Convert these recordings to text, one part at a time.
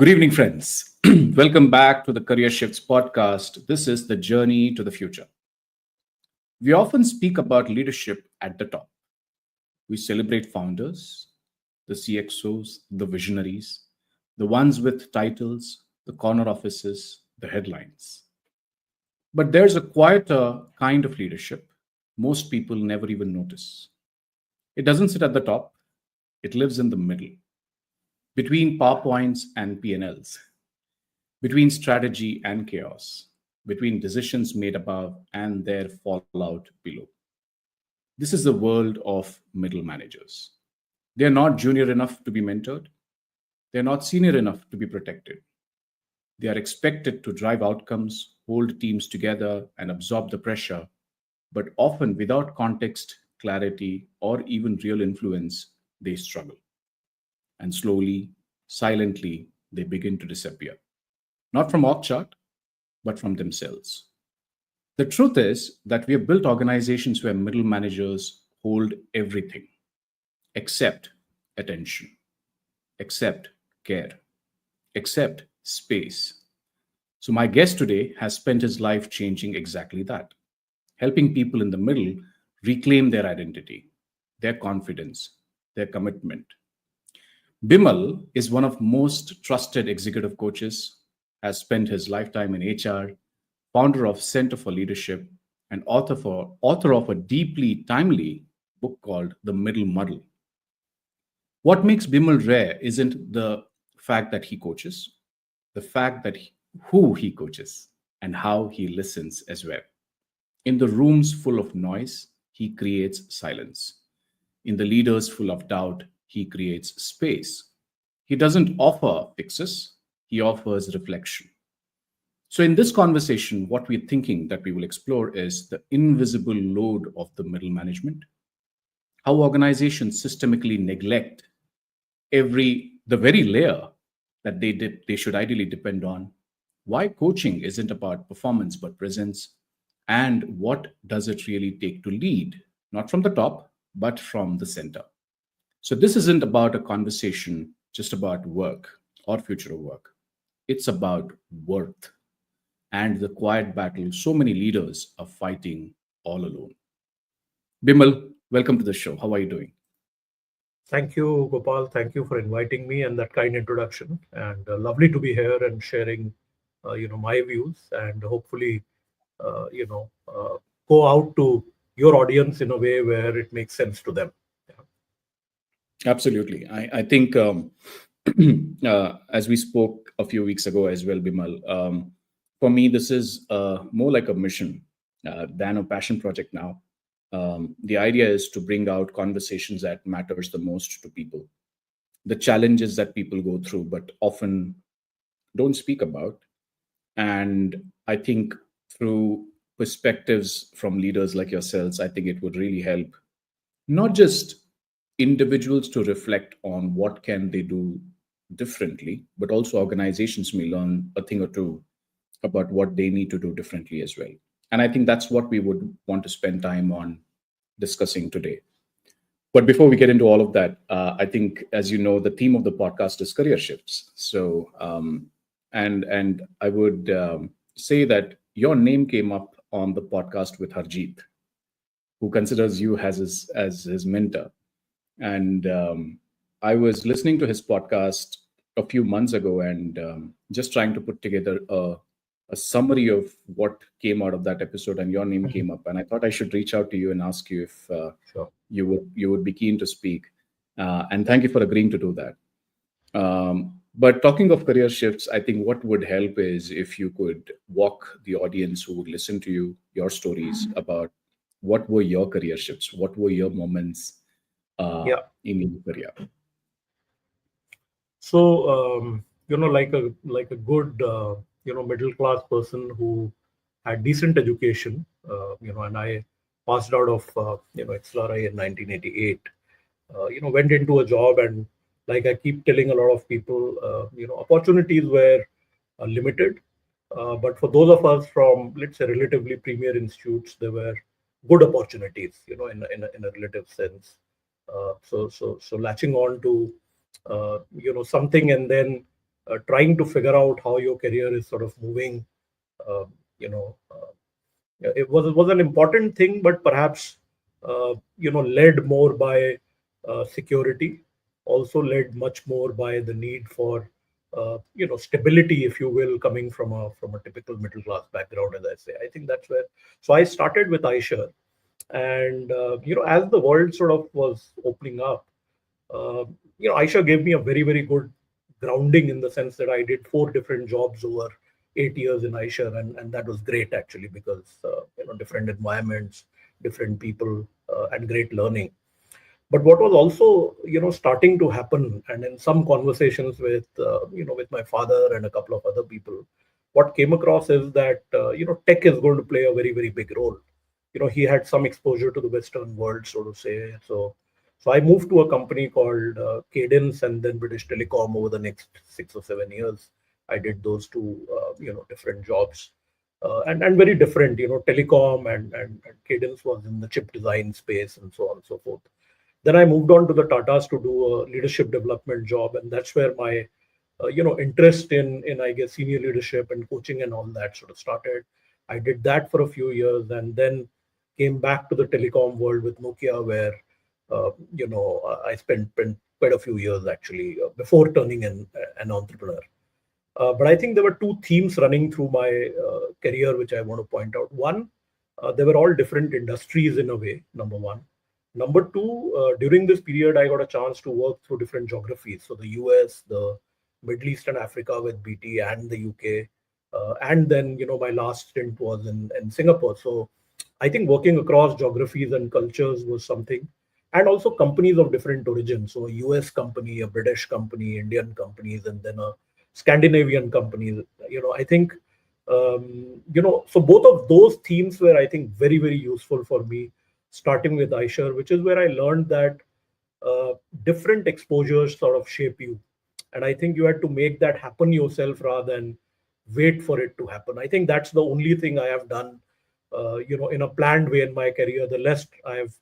Good evening, friends. Welcome back to the Career Shifts podcast. This is the journey to the future. We often speak about leadership at the top. We celebrate founders, the CXOs, the visionaries, the ones with titles, the corner offices, the headlines. But there's a quieter kind of leadership most people never even notice. It doesn't sit at the top, it lives in the middle, between PowerPoints and P&Ls, between strategy and chaos, between decisions made above and their fallout below. This is the world of middle managers. They're not junior enough to be mentored, they're not senior enough to be protected. They are expected to drive outcomes, hold teams together, and absorb the pressure, but often without context, clarity, or even real influence, they struggle. And slowly, silently, they begin to disappear. Not from org chart, but from themselves. The truth is that we have built organizations where middle managers hold everything except attention, except care, except space. So, my guest today has spent his life changing exactly that, helping people in the middle reclaim their identity, their confidence, their commitment. Bimal is one of most trusted executive coaches, has spent his lifetime in HR, founder of Center for Leadership, and author of a deeply timely book called The Middle Muddle. What makes Bimal rare isn't the fact that he coaches, the fact that who he coaches and how he listens as well. In the rooms full of noise, he creates silence. In the leaders full of doubt, he creates space. He doesn't offer fixes, he offers reflection. So, in this conversation, what we're thinking that we will explore is the invisible load of the middle management, how organizations systemically neglect the very layer that they should ideally depend on, why coaching isn't about performance but presence, and what does it really take to lead, not from the top, but from the center. So, this isn't about a conversation just about work or future of work. It's about worth and the quiet battle so many leaders are fighting all alone. Bimal, welcome to the show. How are you doing? Thank you, Gopal. Thank you for inviting me and that kind introduction. And lovely to be here and sharing, my views and hopefully, uh, you know, uh, go out to your audience in a way where it makes sense to them. Yeah. Absolutely. I think, as we spoke a few weeks ago as well, Bimal, for me, this is more like a mission than a passion project now. The idea is to bring out conversations that matters the most to people, the challenges that people go through, but often don't speak about. And I think through perspectives from leaders like yourselves, I think it would really help not just individuals to reflect on what can they do differently, but also organizations may learn a thing or two about what they need to do differently as well. And I think that's what we would want to spend time on discussing today. But before we get into all of that, I think, as you know, the theme of the podcast is career shifts. So, and I would say that your name came up on the podcast with Harjeet, who considers you as his mentor. And I was listening to his podcast a few months ago and just trying to put together a summary of what came out of that episode, and your name Mhm. came up. And I thought I should reach out to you and ask you if Sure. you would be keen to speak. And thank you for agreeing to do that. But talking of career shifts, I think what would help is if you could walk the audience who would listen to you, your stories about what were your career shifts, what were your moments Yeah. in your career. So, like a good middle class person who had decent education, and I passed out of XLRI in 1988. Went into a job, and like I keep telling a lot of people, opportunities were limited. But for those of us from, let's say, relatively premier institutes, there were good opportunities, in a relative sense. So latching on to, something, and then trying to figure out how your career is sort of moving. Uh, you know, it was an important thing, but perhaps led more by security, also led much more by the need for stability, if you will, coming from a typical middle class background, as I say. I think that's where. So I started with Aisha, and as the world sort of was opening up, uh, Aisha gave me a very, very good grounding, in the sense that I did 4 different jobs over 8 years in Aisha, and that was great actually, because different environments, different people, and great learning. But what was also starting to happen, and in some conversations with with my father and a couple of other people, what came across is that tech is going to play a very, very big role. He had some exposure to the Western world, so to say. So I moved to a company called Cadence, and then British Telecom. Over the next 6 or 7 years, I did those two different jobs, and very different. Telecom and Cadence was in the chip design space, and so on and so forth. Then I moved on to the Tatas to do a leadership development job, and that's where my interest in I guess senior leadership and coaching and all that sort of started. I did that for a few years, and then came back to the telecom world with Nokia, where I spent quite a few years actually before turning an entrepreneur. But I think there were two themes running through my career which I want to point out. One, they were all different industries in a way. Number one. Number two, during this period, I got a chance to work through different geographies. So the US, the Middle East and Africa with BT, and the UK. And then, my last stint was in Singapore. So I think working across geographies and cultures was something. And also companies of different origins. So a US company, a British company, Indian companies, and then a Scandinavian companies. I think, so both of those themes were, I think, very, very useful for me, starting with Aisha, which is where I learned that different exposures sort of shape you. And I think you had to make that happen yourself rather than wait for it to happen. I think that's the only thing I have done, in a planned way in my career. The rest I have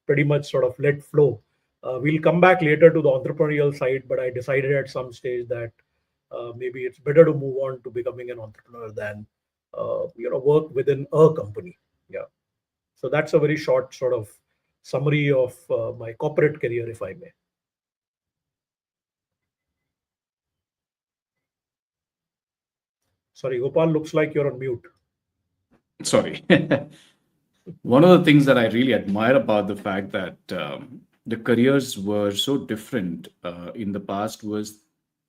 pretty much sort of let flow. We'll come back later to the entrepreneurial side, but I decided at some stage that maybe it's better to move on to becoming an entrepreneur than work within a company. Yeah. So that's a very short sort of summary of my corporate career, if I may. Sorry, Gopal, looks like you're on mute. Sorry. One of the things that I really admire about the fact that the careers were so different in the past was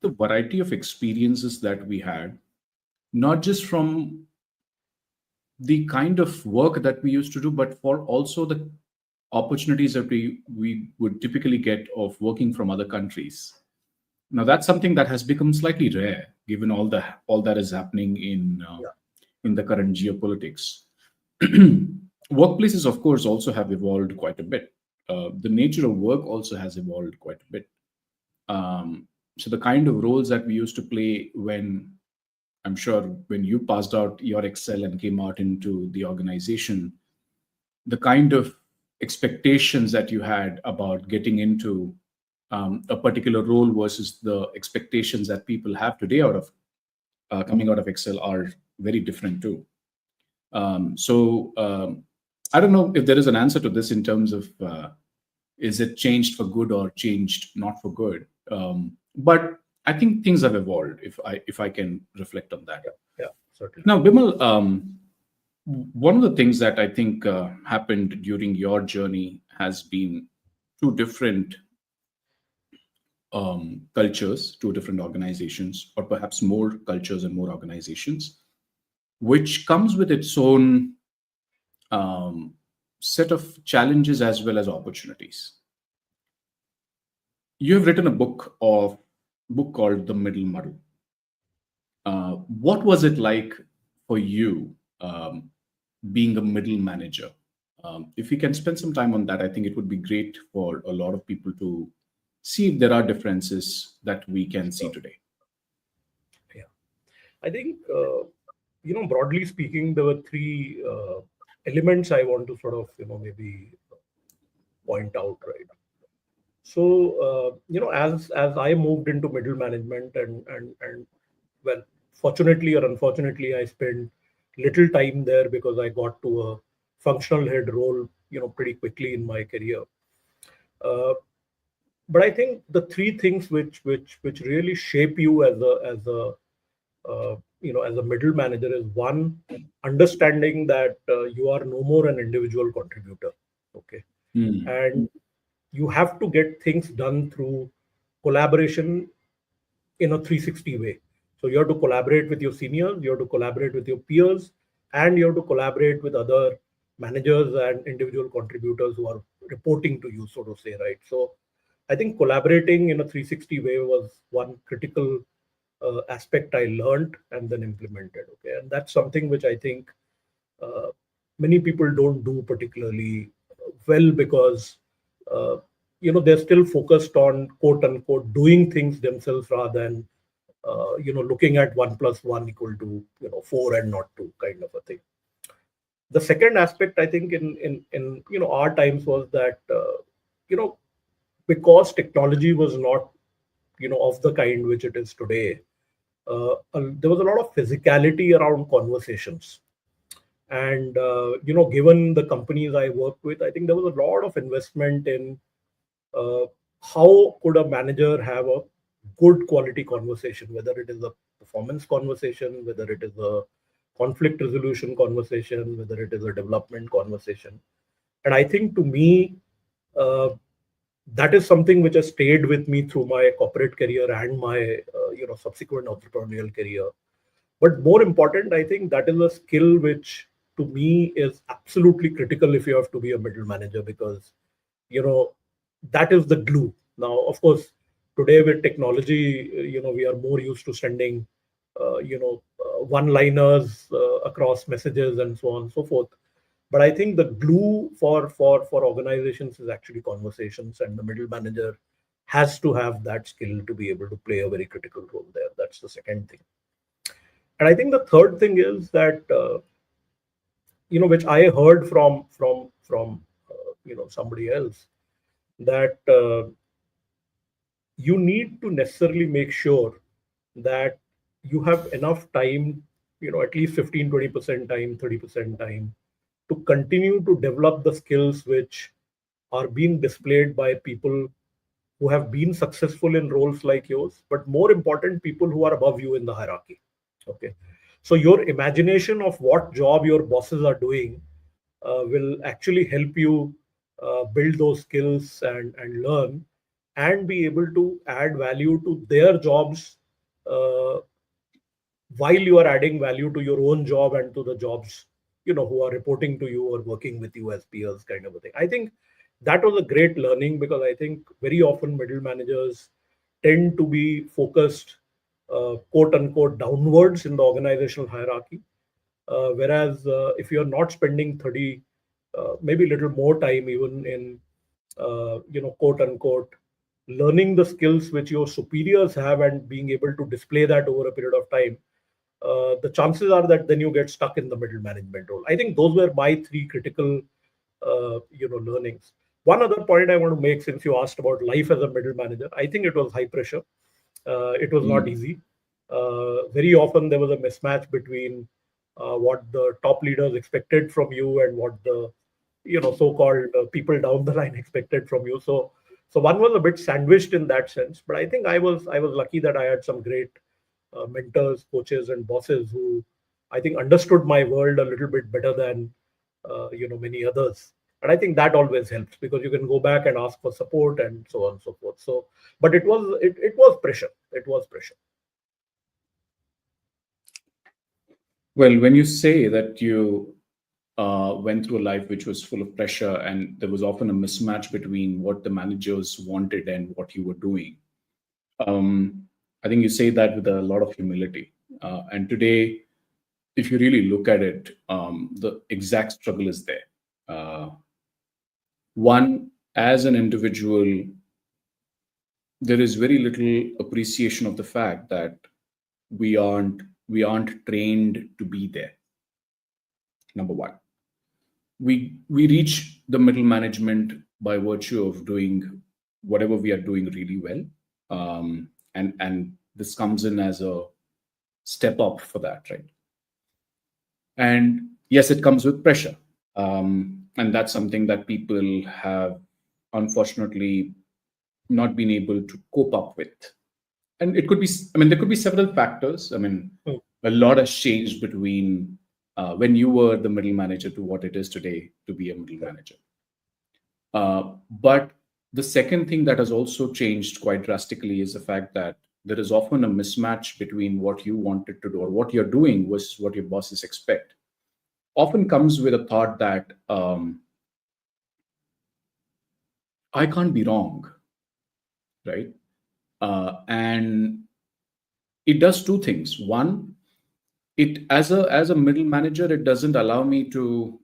the variety of experiences that we had, not just from the kind of work that we used to do, but for also the opportunities that we would typically get of working from other countries. Now that's something that has become slightly rare, given all that is happening Yeah. in the current geopolitics. Workplaces, of course, also have evolved quite a bit. The nature of work also has evolved quite a bit. So the kind of roles that we used to play when, I'm sure, when you passed out your Excel and came out into the organization, the kind of expectations that you had about getting into a particular role versus the expectations that people have today out of coming out of Excel are very different too. So I don't know if there is an answer to this in terms of is it changed for good or changed not for good. But I think things have evolved. If I can reflect on that. Yeah. Yeah. Certainly. Now, Bimal, one of the things that I think happened during your journey has been two different cultures, two different organizations, or perhaps more cultures and more organizations, which comes with its own um, set of challenges as well as opportunities. You have written a book called The Middle Muddle. What was it like for you being a middle manager? If we can spend some time on that, I think it would be great for a lot of people to see if there are differences that we can see Sure. today. Yeah. I think, broadly speaking, there were three elements I want to sort of, maybe point out, right? So as I moved into middle management, and well, fortunately or unfortunately, I spent little time there because I got to a functional head role, pretty quickly in my career. Uh, but I think the three things which really shape you as a middle manager is: one, understanding that you are no more an individual contributor. Okay. Hmm. And you have to get things done through collaboration in a 360 way. So you have to collaborate with your seniors, you have to collaborate with your peers, and you have to collaborate with other managers and individual contributors who are reporting to you, so to say, right? So I think collaborating in a 360 way was one critical aspect I learned and then implemented. Okay, and that's something which I think uh, many people don't do particularly well, because uh, they're still focused on quote unquote doing things themselves, rather than looking at 1 plus 1 equal to 4 and not 2, kind of a thing. The second aspect, I think, in our times, was that you know because technology was not of the kind which it is today. There was a lot of physicality around conversations. And given the companies I worked with, I think there was a lot of investment in uh, how could a manager have a good quality conversation, whether it is a performance conversation, whether it is a conflict resolution conversation, whether it is a development conversation. And I think, to me, uh, that is something which has stayed with me through my corporate career and my subsequent entrepreneurial career. But more important, I think that is a skill which, to me, is absolutely critical if you have to be a middle manager, because you know that is the glue. Now, of course, today with technology, we are more used to sending one liners across messages and so on and so forth. But I think the glue for organizations is actually conversations, and the middle manager has to have that skill to be able to play a very critical role there. That's the second thing. And I think the third thing is that which I heard from somebody else, that you need to necessarily make sure that you have enough time, at least 15-20% time, 30% time, to continue to develop the skills which are being displayed by people who have been successful in roles like yours, but more important, people who are above you in the hierarchy. Okay. So your imagination of what job your bosses are doing will actually help you build those skills and learn, and be able to add value to their jobs, uh, while you are adding value to your own job and to the jobs who are reporting to you or working with you as peers, kind of a thing. I think that was a great learning, because I think very often middle managers tend to be focused quote unquote downwards in the organizational hierarchy, whereas if you're not spending 30, maybe little more time even in quote unquote learning the skills which your superiors have and being able to display that over a period of time, the chances are that then you get stuck in the middle management role. I think those were my three critical learnings. One other point I want to make, since you asked about life as a middle manager, I think it was high pressure. It was not Hmm. easy. Very often there was a mismatch between what the top leaders expected from you and what the so-called people down the line expected from you. So one was a bit sandwiched in that sense. But I think I was lucky that I had some great mentors, coaches, and bosses who I think understood my world a little bit better than many others. And I think that always helps, because you can go back and ask for support and so on and so forth. So, but it was pressure. It was pressure. Well, when you say that you went through a life which was full of pressure and there was often a mismatch between what the managers wanted and what you were doing, I think you say that with a lot of humility. And today, if you really look at it, the exact struggle is there. Uh, One, as an individual, there is very little appreciation of the fact that we aren't trained to be there. Number one, we reach the middle management by virtue of doing whatever we are doing really well. And this comes in as a step up for that, right? And yes, it comes with pressure. And that's something that people have unfortunately not been able to cope up with. And it could be, I mean, there could be several factors. I mean, Hmm. a lot has changed between when you were the middle manager to what it is today to be a middle manager. But the second thing that has also changed quite drastically is the fact that there is often a mismatch between what you wanted to do or what you're doing versus what your bosses expect. Often comes with a thought that I can't be wrong, right? And it does two things. One, it as a middle manager, it doesn't allow me to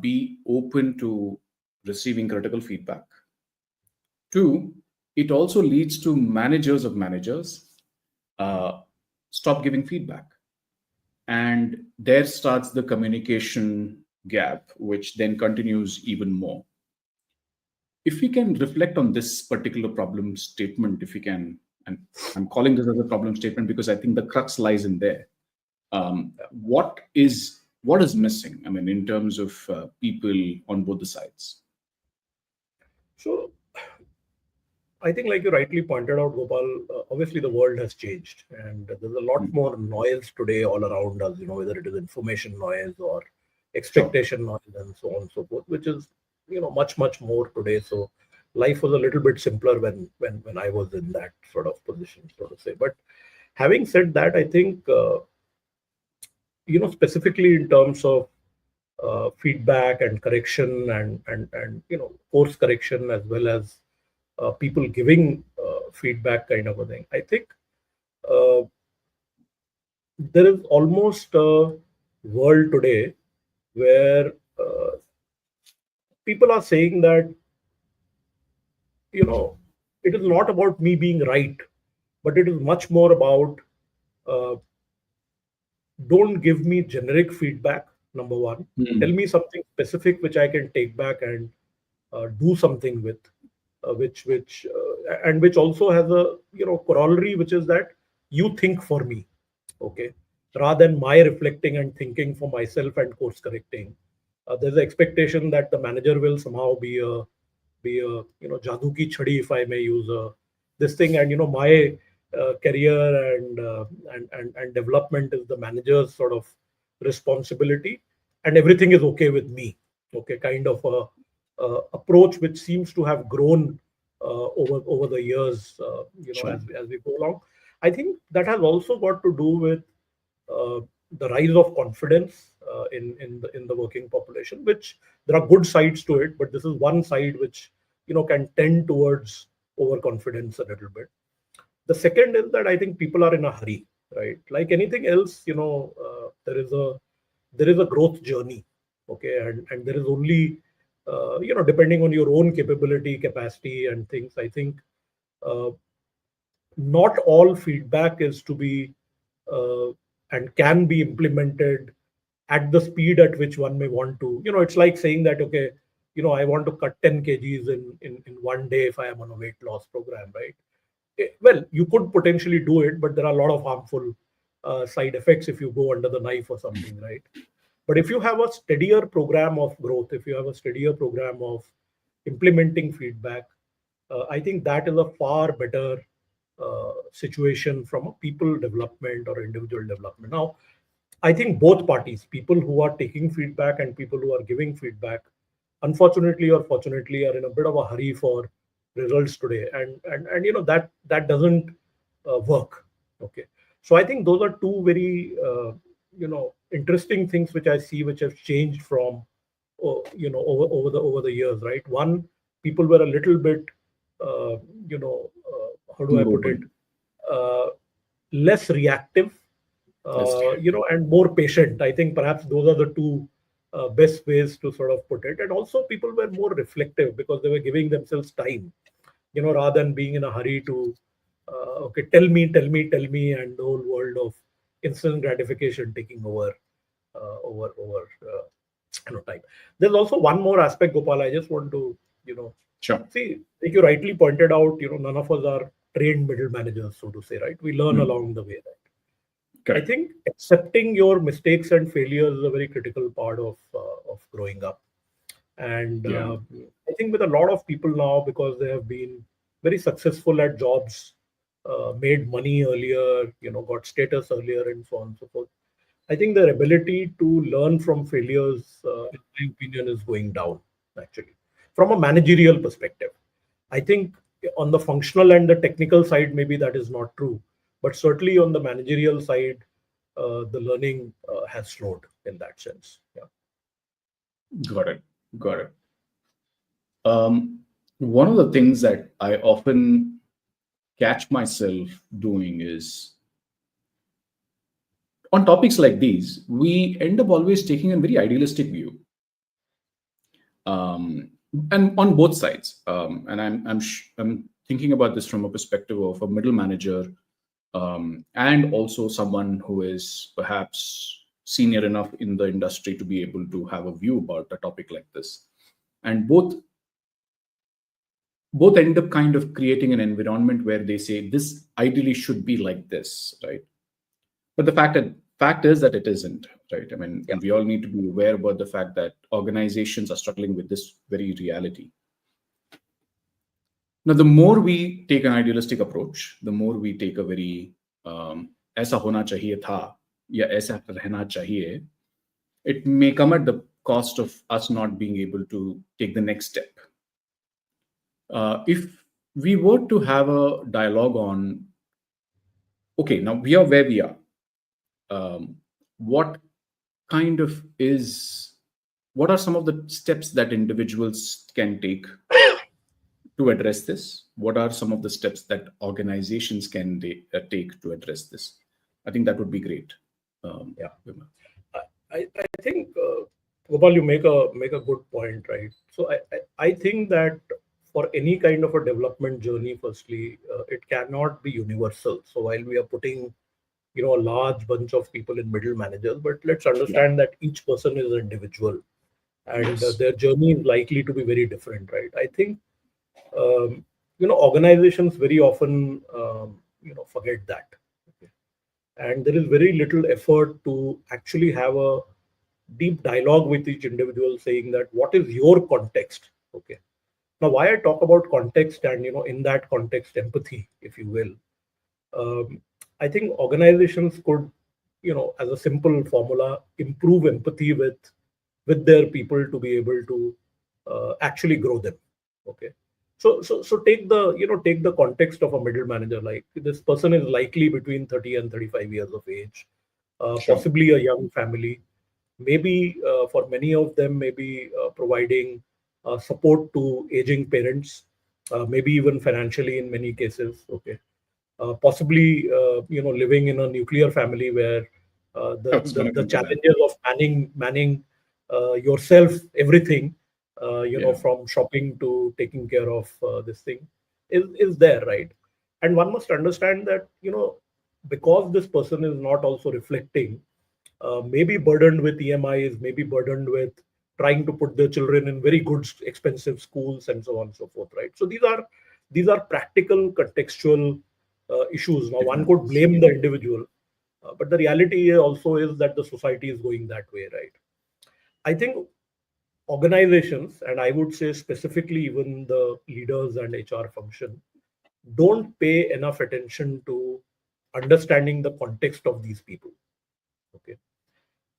be open to receiving critical feedback. Two, it also leads to managers of managers uh, stop giving feedback. And there starts the communication gap, which then continues even more. If we can reflect on this particular problem statement, if we can, and I'm calling this as a problem statement because I think the crux lies in there. What is missing? I mean, in terms of people on both the sides. So I think, like you rightly pointed out, Gopal, obviously the world has changed, and there's a lot Mm. more noise today all around us. Whether it is information noise or Sure. expectation noise, and so on and so forth, which is much more today. So life was a little bit simpler when I was in that sort of position, so to say. But having said that, I think specifically in terms of feedback and correction and course correction, as well as people giving feedback, kind of a thing. I think uh, there is almost a world today where people are saying that you know it is not about me being right, but it is much more about uh, don't give me generic feedback. Number one, tell Mm. me something specific which I can take back and do something with, and which also has a corollary, which is that you think for me, okay, rather than my reflecting and thinking for myself and course correcting. There's an expectation that the manager will somehow be a jadoo ki chhadi, if I may use this thing, and my career and development is the manager's sort of responsibility, and everything is okay with me. Okay, kind of a approach which seems to have grown over the years, Sure. as we go along. I think that has also got to do with uh, the rise of confidence in the working population, which there are good sides to it, but this is one side which can tend towards overconfidence a little bit. The second is that I think people are in a hurry, right? Like anything else, there is a growth journey, okay, and there is only depending on your own capability, capacity, and things. I think uh, not all feedback is to be uh, and can be implemented at the speed at which one may want to. It's like saying that, okay, I want to cut 10 kgs in one day if I am on a weight loss program, right? Well, you could potentially do it, but there are a lot of harmful side effects if you go under the knife or something, right? But if you have a steadier program of growth, if you have a steadier program of implementing feedback, I think that is a far better situation from a people development or individual development. Now, I think both parties, people who are taking feedback and people who are giving feedback, unfortunately or fortunately, are in a bit of a hurry for results today, and that doesn't work. Okay, so I think those are two very interesting things which I see, which have changed from over the years, right? One, people were a little bit how do I More put it, open. uh, less reactive, That's right. and more patient. I think perhaps those are the two best ways to sort of put it. And also, people were more reflective because they were giving themselves time, rather than being in a hurry to, okay, tell me, and the whole world of instant gratification taking over time. There's also one more aspect, Gopal. I just want to, Sure. See, like you rightly pointed out, none of us are trained middle managers, so to say, right? We learn Hmm. along the way, right? I Correct. think accepting your mistakes and failures is a very critical part of growing up. And Yeah. I think with a lot of people now, because they have been very successful at jobs, made money earlier, got status earlier, and so on and so forth. I think their ability to learn from failures, in my opinion, is going down, actually, from a managerial perspective. I think on the functional and the technical side, maybe that is not true. But certainly on the managerial side, the learning has slowed in that sense. Yeah. Got it. Got it. One of the things that I often catch myself doing is on topics like these, we end up always taking a very idealistic view, um, and on both sides. And I'm thinking about this from a perspective of a middle manager, and also someone who is perhaps senior enough in the industry to be able to have a view about a topic like this. And both end up kind of creating an environment where they say this ideally should be like this, right? But the fact is that it isn't, right? I mean, Yeah. and we all need to be aware about the fact that organizations are struggling with this very reality. Now, the more we take an idealistic approach, the more we take a very ऐसा होना चाहिए था या ऐसा रहना चाहिए, it may come at the cost of us not being able to take the next step. If we were to have a dialogue on, okay, now we are where we are. What kind of is what are some of the steps that individuals can take to address this? What are some of the steps that organizations can take to address this? I think that would be great. Yeah. Vimal. I think, Gopal, you make a good point, right? So I think that for any kind of a development journey, firstly, it cannot be universal. So while we are putting a large bunch of people in middle managers, but let's Yeah. understand that each person is an individual, and Yes. their journey is likely to be very different, right? I think organizations very often forget that. Okay. And there is very little effort to actually have a deep dialogue with each individual, saying that what is your context. Okay. Now, why I talk about context, and in that context, empathy, if you will, um, I think organizations could, as a simple formula, improve empathy with their people to be able to actually grow them. Okay. So take the context of a middle manager. Like, this person is likely between 30 and 35 years of age, Sure. possibly a young family, maybe for many of them, maybe providing support to aging parents, maybe even financially in many cases. Okay. Possibly living in a nuclear family where I the, was the going to the come to that. challenges of manning yourself, everything, Yeah. from shopping to taking care of this thing, is there, right? And one must understand that, because this person is not also reflecting, maybe burdened with EMIs, maybe burdened with trying to put their children in very good, expensive schools, and so on and so forth, right? So these are practical, contextual issues. Now, one could Differences. blame the individual, but the reality also is that the society is going that way, right? I think organizations, and I would say specifically even the leaders and HR function, don't pay enough attention to understanding the context of these people. Okay.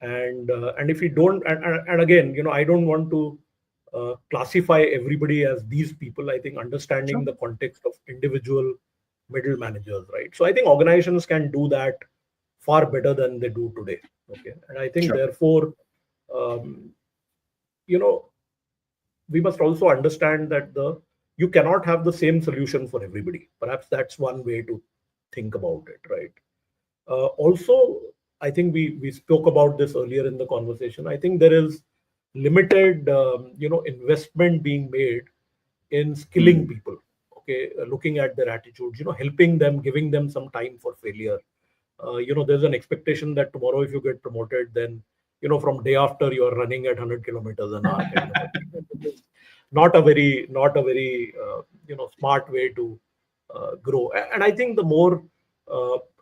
And if we don't, and again, I don't want to classify everybody as these people. I think understanding Sure. the context of individual middle managers, right? So I think organizations can do that far better than they do today. Okay. And I think Sure. therefore, um, you know we must also understand that the you cannot have the same solution for everybody. Perhaps that's one way to think about it, right? Also, I think we spoke about this earlier in the conversation. I think there is limited investment being made in skilling Hmm. people. Okay, looking at their attitudes, helping them, giving them some time for failure. There's an expectation that tomorrow, if you get promoted, then from day after you are running at 100 kilometers an hour, kind of a thing. not a very smart way to grow. And I think uh,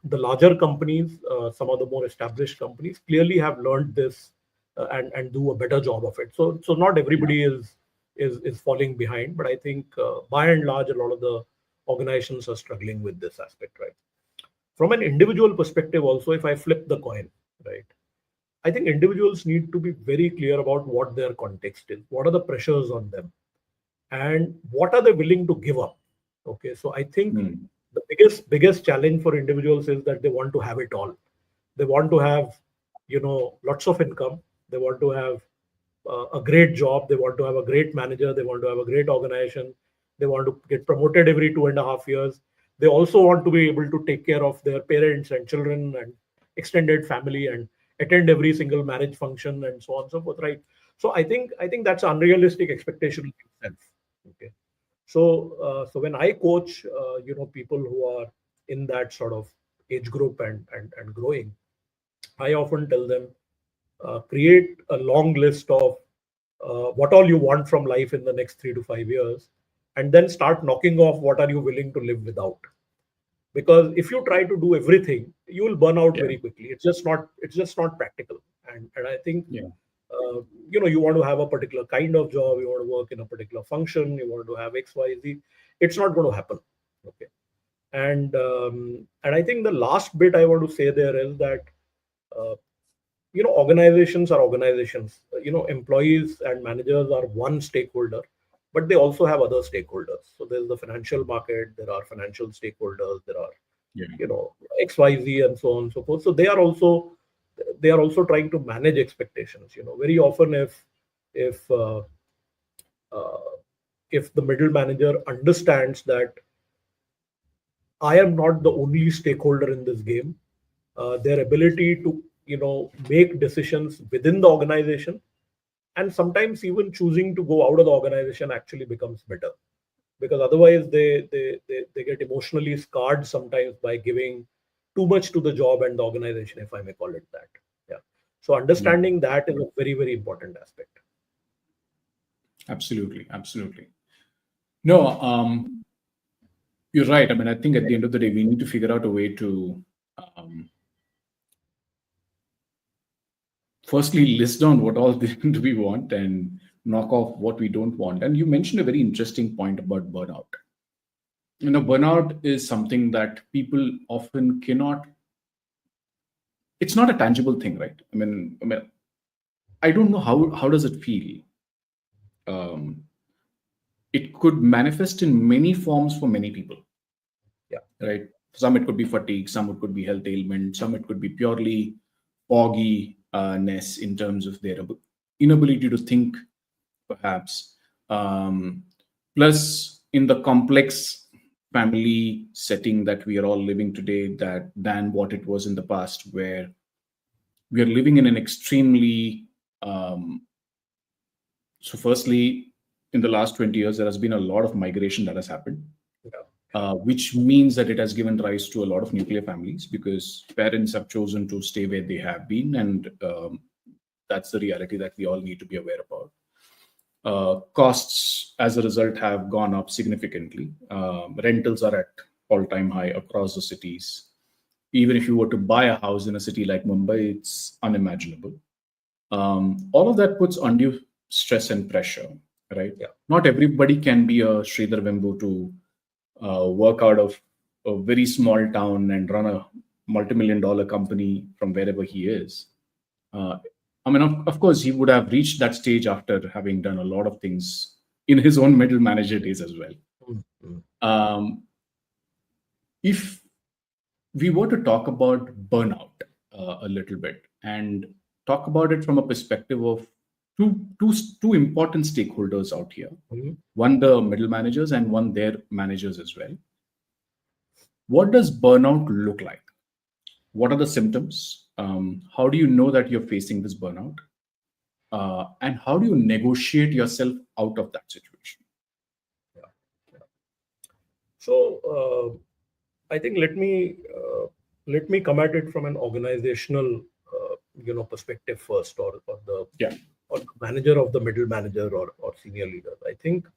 the larger companies, some of the more established companies, clearly have learned this and do a better job of it. So not Yeah. everybody is falling behind, but I think by and large, a lot of the organizations are struggling with this aspect, right? From an individual perspective, also, if I flip the coin, right, I think individuals need to be very clear about what their context is, what are the pressures on them, and what are they willing to give up. Okay, so I think Mm. the biggest challenge for individuals is that they want to have it all. They want to have lots of income. They want to have a great job. They want to have a great manager. They want to have a great organization. They want to get promoted every 2.5 years. They also want to be able to take care of their parents and children and extended family and attend every single marriage function and so on and so forth, right? So I think that's an unrealistic expectation of itself. Okay. So when I coach people who are in that sort of age group and growing, I often tell them, create a long list of what all you want from life in the next 3 to 5 years, and then start knocking off what are you willing to live without. Because if you try to do everything, you will burn out Yeah. very quickly. It's just not practical. And I think Yeah. you want to have a particular kind of job, you want to work in a particular function, you want to have XYZ. It's not going to happen. Okay. And I think the last bit I want to say there is that uh, organizations are organizations. Employees and managers are one stakeholder, but they also have other stakeholders. So there's the financial market, there are financial stakeholders, there are Yeah. XYZ and so on and so forth. So they are also trying to manage expectations. Very often, if uh, uh, if the middle manager understands that I am not the only stakeholder in this game, their ability to make decisions within the organization, and sometimes even choosing to go out of the organization, actually becomes better. Because otherwise they get emotionally scarred sometimes by giving too much to the job and the organization, if I may call it that. Yeah. So Yeah. understanding that is a very, very important aspect. Absolutely. Absolutely. No, you're right. I mean, I think at the end of the day, we need to figure out a way to um, firstly list down what all do we want and knock off what we don't want. And you mentioned a very interesting point about burnout. Burnout is something that people often cannot. It's not a tangible thing, right? I mean, I don't know how does it feel. Um, it could manifest in many forms for many people, Yeah. right? Some it could be fatigue, some it could be health ailment, some it could be purely fogginess in terms of their inability to think, perhaps. Um, Plus, in the complex family setting that we are all living today, that than what it was in the past, where we are living in an extremely so firstly, in the last 20 years, there has been a lot of migration that has happened, Yeah. which means that it has given rise to a lot of nuclear families because parents have chosen to stay where they have been. And that's the reality that we all need to be aware about. Costs, as a result, have gone up significantly. Rentals are at all-time high across the cities. Even if you were to buy a house in a city like Mumbai, it's unimaginable. All of that puts undue stress and pressure, right? Yeah. Not everybody can be a Sridhar Vembu to work out of a very small town and run a multi-million dollar company from wherever he is. Uh, I mean, of course, he would have reached that stage after having done a lot of things in his own middle manager days as well. Mm, mm. Um, if we were to talk about burnout a little bit and talk about it from a perspective of two important stakeholders out here, Mhm. one the middle managers and one their managers as well. What does burnout look like? What are the symptoms? How do you know that you're facing this burnout? And how do you negotiate yourself out of that situation? Yeah. Yeah. So I think let me come at it from an organizational perspective first, or the Yeah. the manager of the middle manager or senior leaders. I think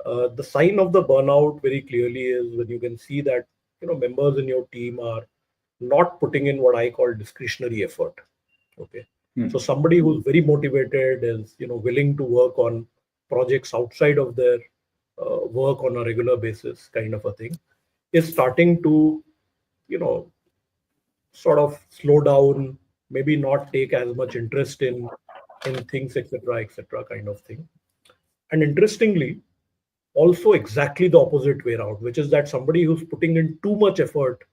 the sign of the burnout very clearly is when you can see that members in your team are not putting in what I call discretionary effort. Okay, so Hmm. somebody who's very motivated is willing to work on projects outside of their work on a regular basis, kind of a thing, is starting to you know sort of slow down, maybe not take as much interest in things, etc., kind of thing. And interestingly, also exactly the opposite way around, which is that somebody who's putting in too much effort,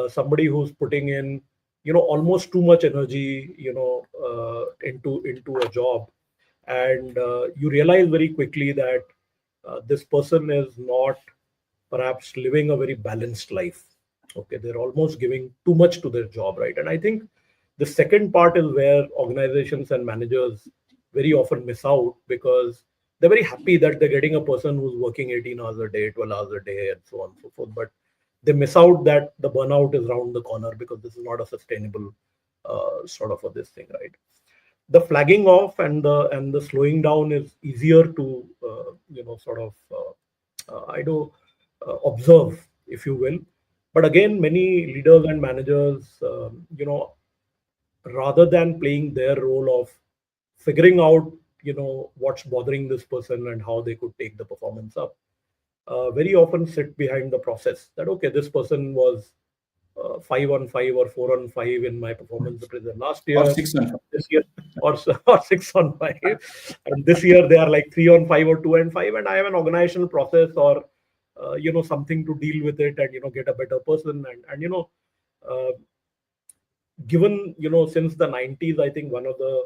somebody who's putting in almost too much energy, into a job, and you realize very quickly that this person is not perhaps living a very balanced life. Okay, they're almost giving too much to their job, right? And I think the second part is where organizations and managers very often miss out, because they're very happy that they're getting a person who's working 18 hours a day, 12 hours a day, and so on and so forth. But they miss out that the burnout is around the corner, because this is not a sustainable sort of a this thing, right? The flagging off and the slowing down is easier to sort of I do observe, if you will. But again, many leaders and managers, rather than playing their role of figuring out, what's bothering this person and how they could take the performance up, very often sit behind the process that, okay, this person was 5 on 5 or 4 on 5 in my performance appraisal last Or year, 6 and 5. this year, or 6 on 5, and this year they are like 3 on 5 or 2 and 5, and I have an organizational process or something to deal with it and get a better person. And uh, given since the 90s, I think one of the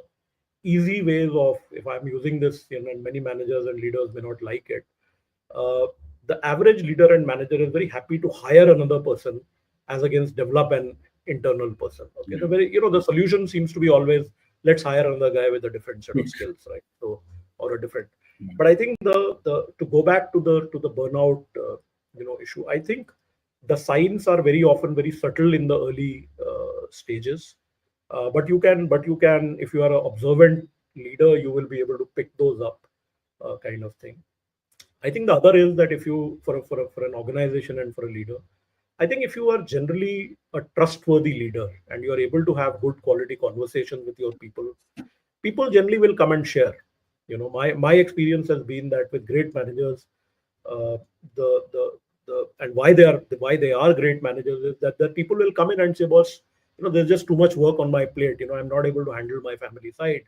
easy ways of, if I'm using this, and many managers and leaders may not like it, uh, the average leader and manager is very happy to hire another person as against develop an internal person. Okay, the Yeah. very the solution seems to be always, let's hire another guy with a different set of skills, right? So, or a different. But I think the to go back to the burnout issue, I think the signs are very often very subtle in the early stages. But you can, if you are an observant leader, you will be able to pick those up, kind of thing. I think the other is that if you, for an organization and for a leader, I think if you are generally a trustworthy leader and you are able to have good quality conversations with your people, people generally will come and share. My experience has been that with great managers, uh, the and why they are great managers is that people will come in and say, boss, there's just too much work on my plate. I'm not able to handle my family side.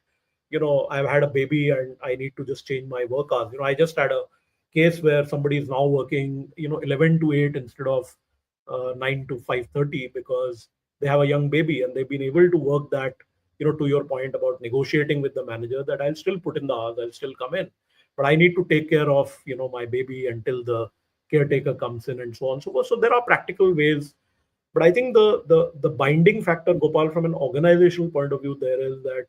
I've had a baby and I need to just change my work hours. I just had a case where somebody is now working 11 to 8 instead of 9 to 5:30, because they have a young baby, and they've been able to work that, to your point about negotiating with the manager, that I'll still put in the hours, I'll still come in, but I need to take care of my baby until the caretaker comes in, and so on, so forth. So there are practical ways. But I think the binding factor, Gopal, from an organizational point of view, there is that,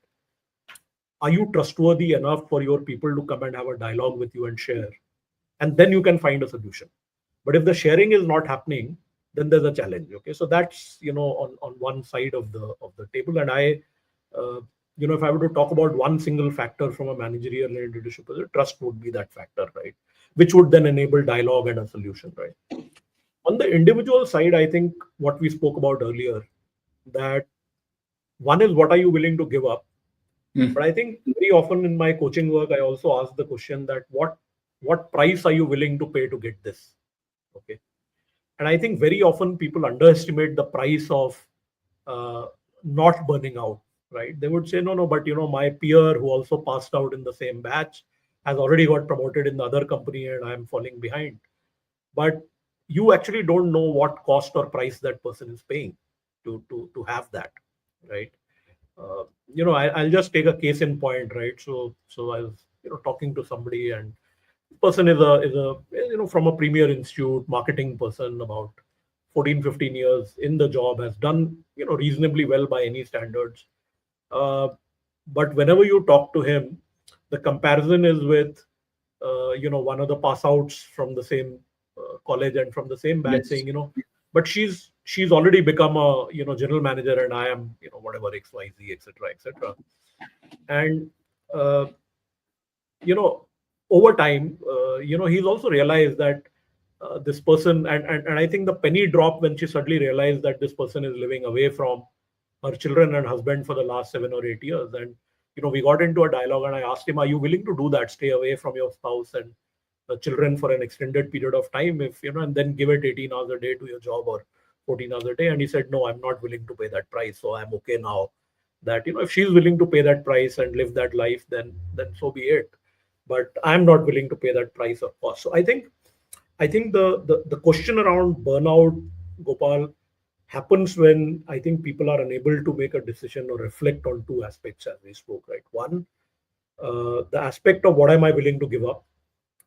are you trustworthy enough for your people to come and have a dialogue with you and share, and then you can find a solution. But if the sharing is not happening, then there's a challenge. Okay, so that's on one side of the table. And I if I were to talk about one single factor from a managerial and leadership, trust would be that factor, right? Which would then enable dialogue and a solution, right? On the individual side, I think what we spoke about earlier, that one is, what are you willing to give up? But I Hmm. think very often in my coaching work, I also ask the question that, what price are you willing to pay to get this? Okay. And I think very often people underestimate the price of uh, not burning out, right? They would say, no, no, but my peer who also passed out in the same batch has already got promoted in the other company and I'm falling behind. But you actually don't know what cost or price that person is paying to have that, right? I'll just take a case in point, right? So I was talking to somebody, and person is a from a premier institute, marketing person, about 14, 15 years in the job, has done reasonably well by any standards. uh, but whenever you talk to him, the comparison is with one of the pass outs from the same college and from the same batch, Yes. saying, but she's already become a general manager, and I am whatever, XYZ, etc., etc. And uh, you know, over time, he's also realized that this person, and I think the penny dropped when she suddenly realized that this person is living away from her children and husband for the last 7 or 8 years. And we got into a dialogue, and I asked him, "Are you willing to do that? Stay away from your spouse and the children for an extended period of time, if and then give it 18 hours a day to your job or 14 hours a day?" And he said, "No, I'm not willing to pay that price. So I'm okay now. That if she's willing to pay that price and live that life, then so be it. But I'm not willing to pay that price or cost." So I think the question around burnout, Gopal, happens when I think people are unable to make a decision or reflect on two aspects, as we spoke, right? One, the aspect of what am I willing to give up,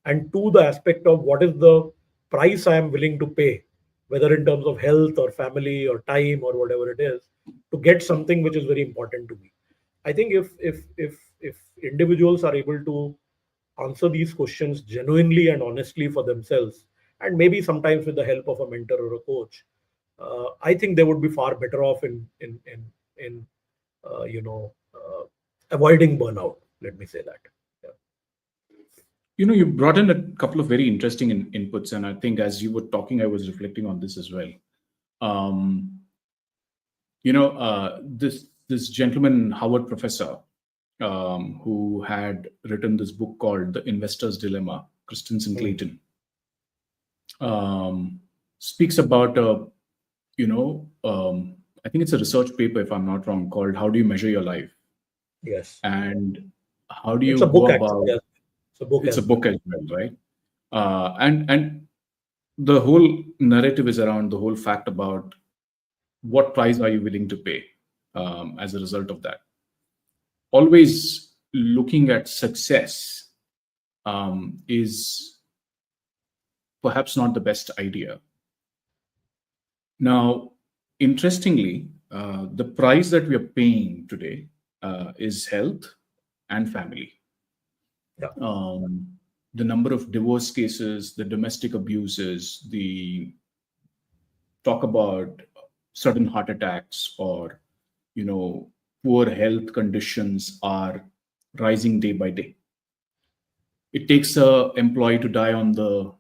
and two, the aspect of what is the price I am willing to pay, whether in terms of health or family or time or whatever it is, to get something which is very important to me. I think if individuals are able to answer these questions genuinely and honestly for themselves, and maybe sometimes with the help of a mentor or a coach, I think they would be far better off in avoiding burnout. Let me say that. Yeah. You brought in a couple of very interesting inputs, and I think as you were talking, I was reflecting on this as well. Um, this gentleman, Howard Professor, who had written this book called The Investor's Dilemma, Christensen Mm. Clayton, speaks about I think it's a research paper, if I'm not wrong, called "How Do You Measure Your Life?" Yes. and how do It's you a go book, actually. about. Yes. It's a book It's a as well. book as well, right? And the whole narrative is around the whole fact about what price are you willing to pay as a result of that. Always looking at success is perhaps not the best idea. Now, interestingly, the price that we are paying today is health and family. Yeah. The number of divorce cases, the domestic abuses, the talk about sudden heart attacks or you know poor health conditions are rising day by day. It takes a employee to die on the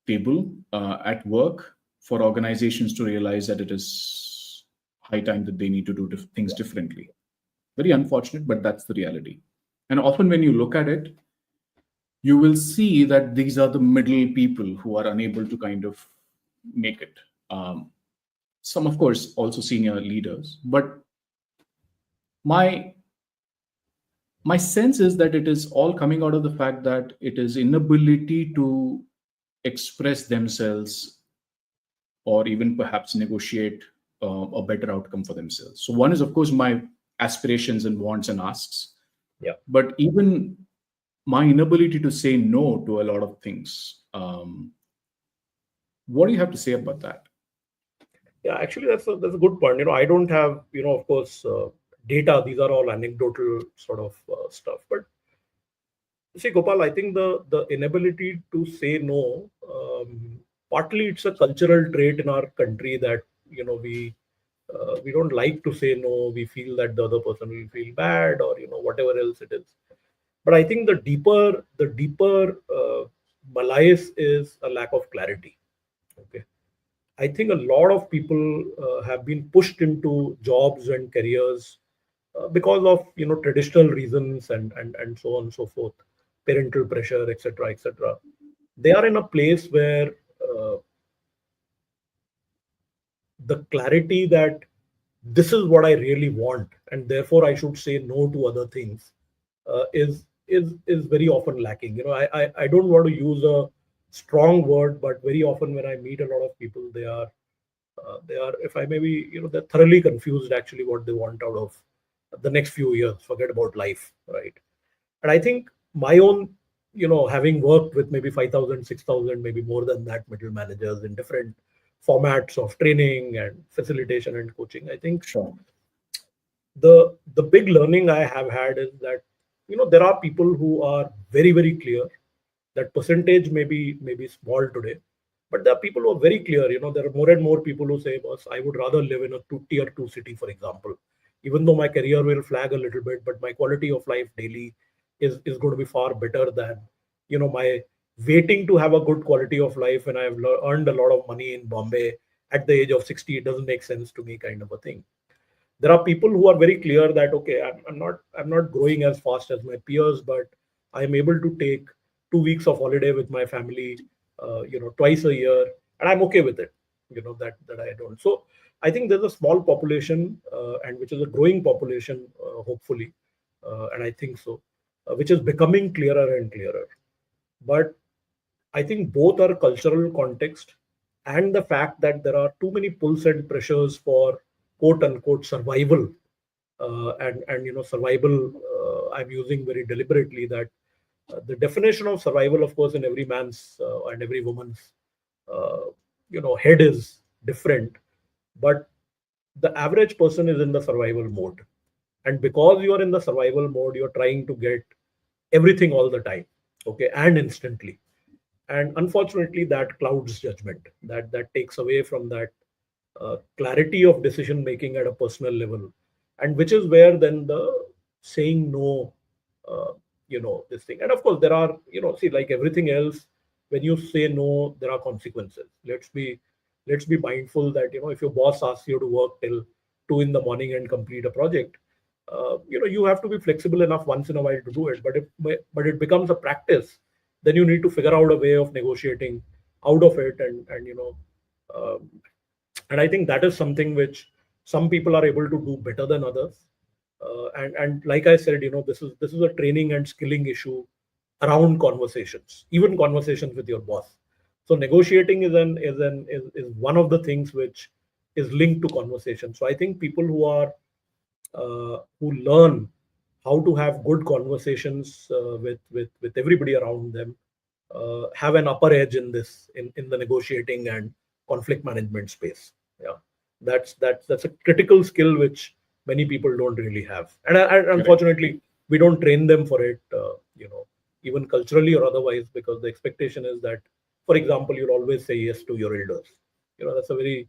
table at work for organizations to realize that it is high time that they need to do things differently. Very unfortunate, but that's the reality. And often when you look at it, you will see that these are the middle people who are unable to kind of make it. Some, of course, also senior leaders, but my my sense is that it is all coming out of the fact that it is inability to express themselves or even perhaps negotiate a better outcome for themselves. So one is, of course, my aspirations and wants and asks, Yeah. but even my inability to say no to a lot of things. What do you have to say about that? Yeah, actually, that's a good point. I don't have, of course, data. These are all anecdotal sort of stuff. But see, Gopal, I think the inability to say no, partly it's a cultural trait in our country that we don't like to say no. We feel that the other person will feel bad, or whatever else it is. But I think the deeper malaise is a lack of clarity. Okay. I think a lot of people have been pushed into jobs and careers because of traditional reasons and so on and so forth, parental pressure, etc., etc. They are in a place where uh, the clarity that this is what I really want, and therefore I should say no to other things, is very often lacking. I don't want to use a strong word, but very often when I meet a lot of people, they are, if I may be, they're thoroughly confused actually what they want out of the next few years. Forget about life, right? And I think my own, having worked with maybe 5,000, 6,000, maybe more than that, middle managers in different formats of training and facilitation and coaching, I think Sure. the big learning I have had is that there are people who are very, very clear. That percentage may be small today, but there are people who are very clear. There are more and more people who say, "Boss, I would rather live in a tier two city, for example, even though my career will flag a little bit, but my quality of life daily is going to be far better than my waiting to have a good quality of life when I've earned a lot of money in Bombay at the age of 60. It doesn't make sense to me, kind of a thing. There are people who are very clear that okay, I'm not growing as fast as my peers, but I'm able to take 2 weeks of holiday with my family, twice a year, and I'm okay with it. That I don't. So I think there's a small population, and which is a growing population, hopefully, and I think so, which is becoming clearer and clearer. But I think both are cultural context and the fact that there are too many pulls and pressures for quote unquote survival, and survival. I'm using very deliberately that the definition of survival, of course, in every man's and every woman's uh, head is different, but the average person is in the survival mode, and because you are in the survival mode, you're trying to get everything all the time, okay, and instantly. And unfortunately that clouds judgment, that takes away from that clarity of decision making at a personal level, and which is where then the saying no, uh, this thing. And of course there are, see, like everything else, when you say no there are consequences. Let's be mindful that if your boss asks you to work till 2 in the morning and complete a project, you have to be flexible enough once in a while to do it. But it becomes a practice, then you need to figure out a way of negotiating out of it. Um, and I think that is something which some people are able to do better than others. And like I said, this is a training and skilling issue around conversations, even conversations with your boss. So negotiating is one of the things which is linked to conversation. So I think people who learn how to have good conversations with everybody around them have an upper edge in this, in the negotiating and conflict management space. Yeah, that's a critical skill which many people don't really have, and Correct. unfortunately we don't train them for it, even culturally or otherwise, because the expectation is that, for example, you'll always say yes to your elders. That's a very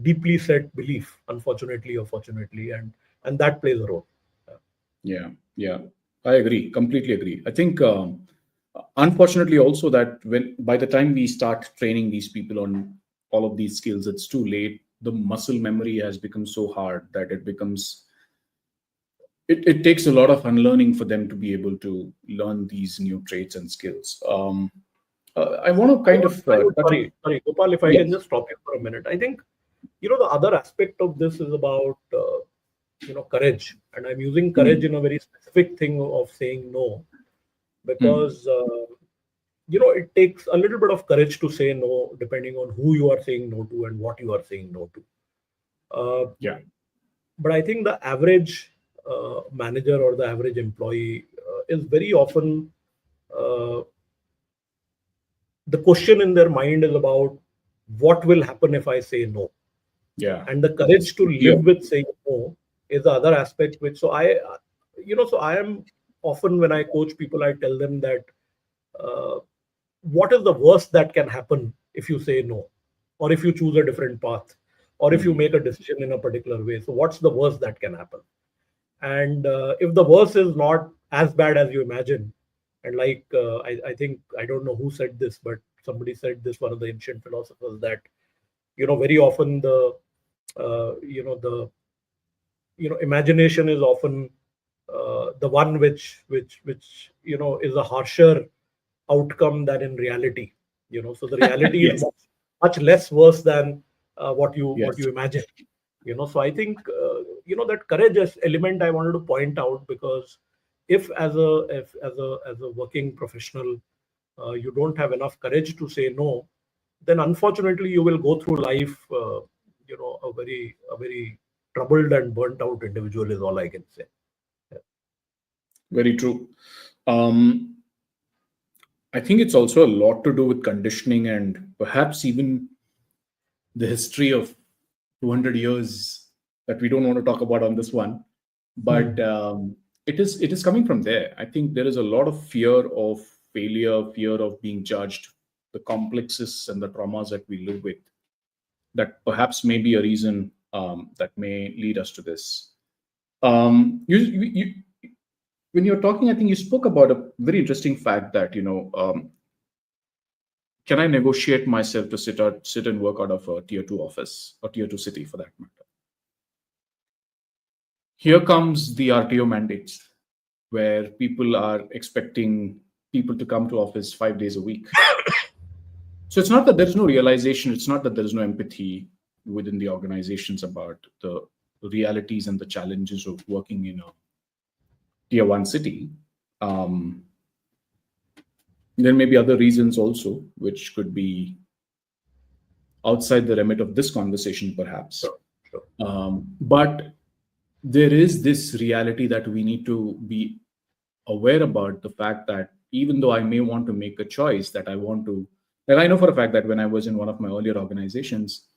deeply set belief, unfortunately or fortunately, and that plays a role. Yeah, yeah, I agree, completely agree. I think, unfortunately, also that when by the time we start training these people on all of these skills, it's too late. The muscle memory has become so hard that it takes a lot of unlearning for them to be able to learn these new traits and skills. I want to I kind would, of I would, touch. sorry, Gopal, if I can Yes. just stop you for a minute. I think, the other aspect of this is about, courage. And I'm using courage Hmm. in a very specific thing of saying no, Hmm. because, it takes a little bit of courage to say no, depending on who you are saying no to and what you are saying no to. Uh, Yeah. but I think the average manager or the average employee is very often, uh, the question in their mind is about what will happen if I say no, Yeah. and the courage to Yeah. live with saying no is the other aspect. Which so I so I am often, when I coach people, I tell them that, uh, what is the worst that can happen if you say no, or if you choose a different path, or if you Hmm. make a decision in a particular way. So what's the worst that can happen? And if the worst is not as bad as you imagine, and like, I think, I don't know who said this, but somebody said this, one of the ancient philosophers, that very often the imagination is often the one which is a harsher outcome than in reality. So the reality is Yes. much less worse than what you Yes. imagine. So I think, that courageous element I wanted to point out, because if as a working professional, you don't have enough courage to say no, then unfortunately you will go through life, a very troubled and burnt out individual, is all I can say. Very true. Um, I think it's also a lot to do with conditioning and perhaps even the history of 200 years that we don't want to talk about on this one. But Hmm. it is coming from there. I think there is a lot of fear of failure, fear of being judged, the complexes and the traumas that we live with. That perhaps may be a reason that may lead us to this. You when you're talking, I think you spoke about a very interesting fact that, can I negotiate myself to sit and work out of a tier two office or tier two city for that matter? Here comes the RTO mandates, where people are expecting people to come to office 5 days a week. So it's not that there's no realization, it's not that there's no empathy within the organizations about the realities and the challenges of working in a tier one city. Um, there may be other reasons also, which could be outside the remit of this conversation, perhaps. Sure. But there is this reality that we need to be aware about the fact that even though I may want to make a choice that I want to, like I know for a fact that when I was in one of my earlier organizations,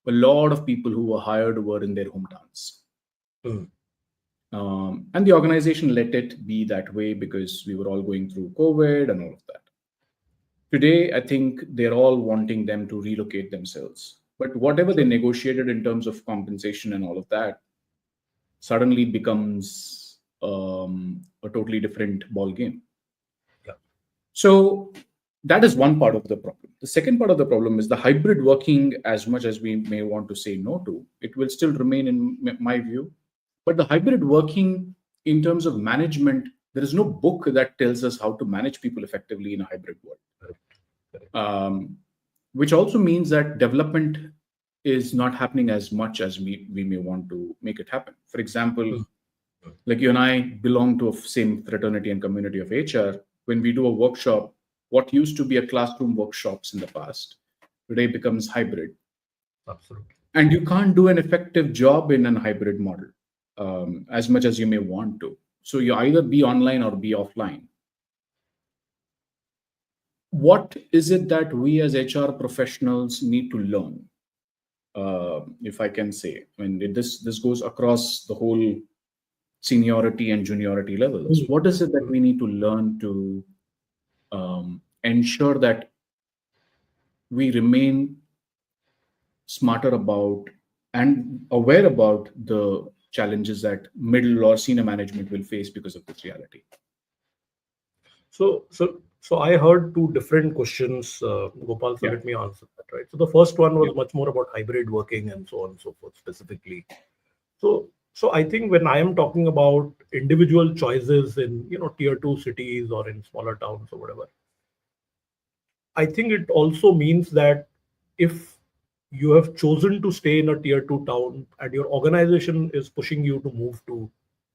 a lot of people who were hired were in their hometowns. Mm. And the organization let it be that way because we were all going through COVID and all of that. Today, I think they're all wanting them to relocate themselves. But whatever they negotiated in terms of compensation and all of that suddenly becomes a totally different ball game. Yeah. So that is one part of the problem. The second part of the problem is the hybrid working. As much as we may want to say no to, it will still remain in my view. But the hybrid working in terms of management, there is no book that tells us how to manage people effectively in a hybrid world. Which also means that development is not happening as much as we may want to make it happen. For example, like you and I belong to a same fraternity and community of HR. When we do a workshop, what used to be a classroom workshops in the past, today becomes hybrid. Absolutely. And you can't do an effective job in a hybrid model as much as you may want to. So you either be online or be offline. What is it that we as HR professionals need to learn? If I can say, I mean, this goes across the whole seniority and juniority levels. What is it that we need to learn to ensure that we remain smarter about and aware about the challenges that middle or senior management will face because of this reality? So I heard two different questions, Gopal. So Yeah. let me answer that. Right. So the first one was much more about hybrid working and so on and so forth specifically. So I think when I am talking about individual choices in tier two cities or in smaller towns or whatever, I think it also means that if you have chosen to stay in a tier two town and your organization is pushing you to move to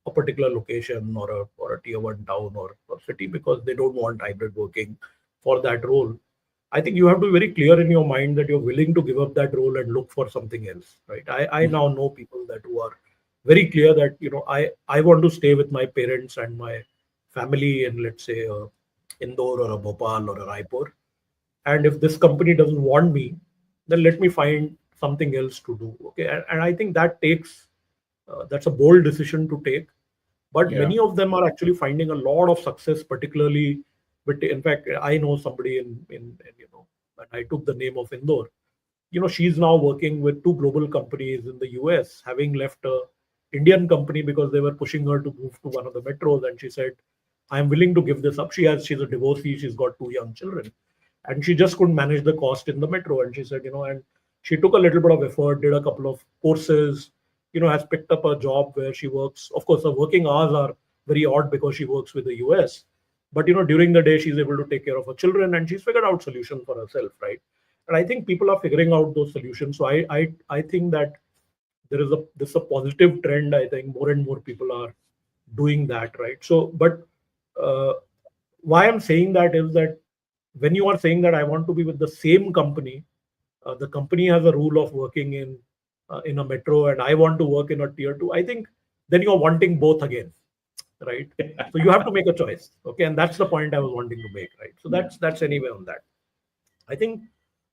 a particular location or a tier one town or city because they don't want hybrid working for that role, I think you have to be very clear in your mind that you're willing to give up that role and look for something else, right? I now know people that who are very clear that I want to stay with my parents and my family in, let's say, Indore or a Bhopal or a Raipur, and if this company doesn't want me, then let me find something else to do. Okay, and I think that takes that's a bold decision to take, but Yeah. many of them are actually finding a lot of success, particularly with, in fact, I know somebody in and I took the name of Indore. She's now working with two global companies in the US, having left a Indian company because they were pushing her to move to one of the metros, and she said, I'm willing to give this up. She's a divorcee, she's got two young children, and she just couldn't manage the cost in the metro. And she said, and she took a little bit of effort, did a couple of courses, has picked up a job where she works. Of course, her working hours are very odd because she works with the US, but during the day she's able to take care of her children, and she's figured out solutions for herself, right? And I think people are figuring out those solutions. So I think that there's a positive trend. I think more and more people are doing that, right? So, but uh, why I'm saying that is that when you are saying that I want to be with the same company, the company has a rule of working in a metro, and I want to work in a tier two. I think then you're wanting both again, right? So you have to make a choice, okay? And that's the point I was wanting to make, right? So that's anyway on that. I think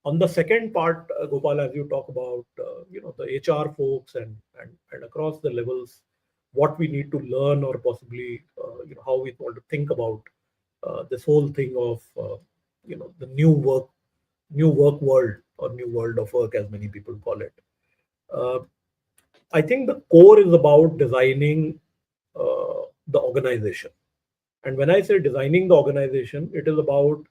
on the second part, Gopal, as you talk about the HR folks and across the levels, what we need to learn or possibly how we want to think about this whole thing of the new work world or new world of work, as many people call it. Uh, I think the core is about designing the organization, And when I say designing the organization, it is about,